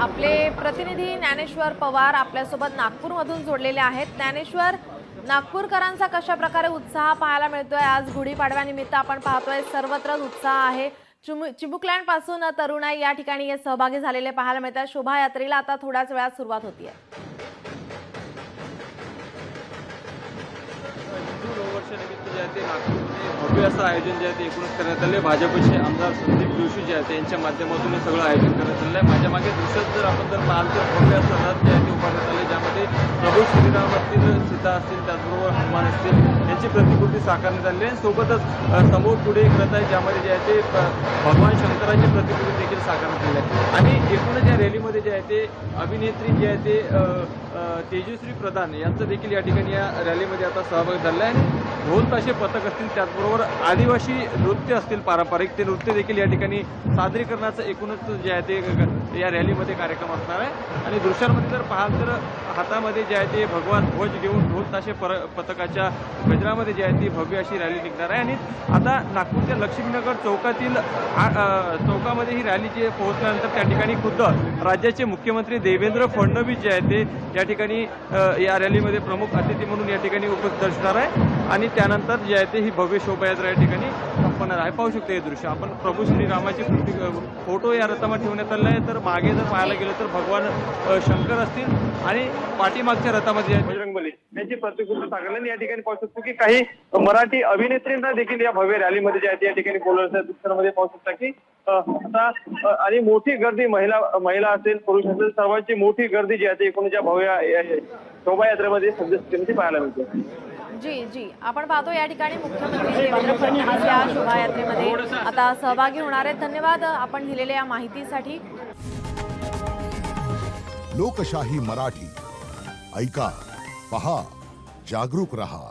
आपले प्रतिनिधी ज्ञानेश्वर पवार आपल्यासोबत नागपूरमधून जोडलेले आहेत। ज्ञानेश्वर, नागपूरकरांचा कशा प्रकारे उत्साह पाहायला मिळतोय? आज गुढीपाडव्यानिमित्त आपण पाहतोय सर्वत्र उत्साह आहे। चिमुकलँड पासून तरुणाई या ठिकाणी सहभागी झालेले पाहायला मिळतात। शोभायात्रेला आता थोड्याच वेळात सुरुवात होतीये। नववर्षानिमित्त जे आहे ते नागपूरमध्ये भव्य असं आयोजन जे आहे ते एकूणच करण्यात आले। भाजपचे आमदार संदीप जोशी जे आहेत त्यांच्या माध्यमातून हे सगळं आयोजन करण्यात आलं आहे। माझ्या मागे दृश्यात जर आपण पाहाल तर भव्य असं रथ जे आहे ते उभारण्यात आले, ज्यामध्ये प्रभू श्रीराम असतील, सीता असतील, त्याचबरोबर हनुमान असतील यांची प्रतिकृती साकारण्यात आली आहे। सोबतच समोर पुढे एक रथ आहे ज्यामध्ये जे आहे ते भगवान शंकराची प्रतिकृती देखील साकारण्यात आली आहे। आणि एकूणच या रॅलीमध्ये जे आहे ते अभिनेत्री जे आहे ते तेजश्री प्रधान यांचं देखील या ठिकाणी या रॅलीमध्ये आता सहभाग झाला आहे। ढोल ताशे पथक असतील, त्याचबरोबर आदिवासी नृत्य असतील पारंपरिक, ते नृत्य देखील या ठिकाणी सादरीकरणाचं एकूणच जे आहे ते या रॅलीमध्ये कार्यक्रम असणार आहे। आणि दृश्यांमध्ये जर पाहाल तर हातामध्ये जे आहे ते भगवा ध्वज घेऊन ढोल ताशे पथकाच्या गजरामध्ये जे आहे ती भव्य अशी रॅली निघणार आहे। आणि आता नागपूरच्या लक्ष्मीनगर चौकातील चौकामध्ये ही रॅली जी पोहोचल्यानंतर त्या ठिकाणी खुद्द राज्याचे मुख्यमंत्री देवेंद्र फडणवीस जे आहेत ते या ठिकाणी या रॅलीमध्ये प्रमुख अतिथी म्हणून या ठिकाणी उपस्थित असणार आहे। आणि त्यानंतर जे आहे ते ही भव्य शोभायात्रा या ठिकाणी संपन्न आहे। पाहू शकतो हे दृश्य आपण, प्रभू श्रीरामाचे फोटो या रथामध्ये ठेवण्यात आले आहे। तर मागे जर पाहायला गेलं तर भगवान शंकर असतील आणि पाठीमागच्या रथामध्ये बजरंगबली यांची प्रतिकृती साकारली। या ठिकाणी पाहू शकतो की काही मराठी अभिनेत्रींना देखील या भव्य रॅलीमध्ये जे आहे ते या ठिकाणी बोलवण्याच्या दृश्यामध्ये पाहू शकता की आता आणि मोठी गर्दी महिला असेल, पुरुष असेल, सर्वांची मोठी गर्दी जी आहे एकूणच्या भव्य शोभायात्रेमध्ये सदस्य पाहायला मिळते। जी आपण पाहतो या ठिकाणी मुख्यमंत्री देवेंद्र फडणवीस या शोभायात्रेमध्ये आता सहभागी होणार आहेत। धन्यवाद आपण दिलेल्या या माहितीसाठी। लोकशाही मराठी ऐका, पहा, जागरूक रहा।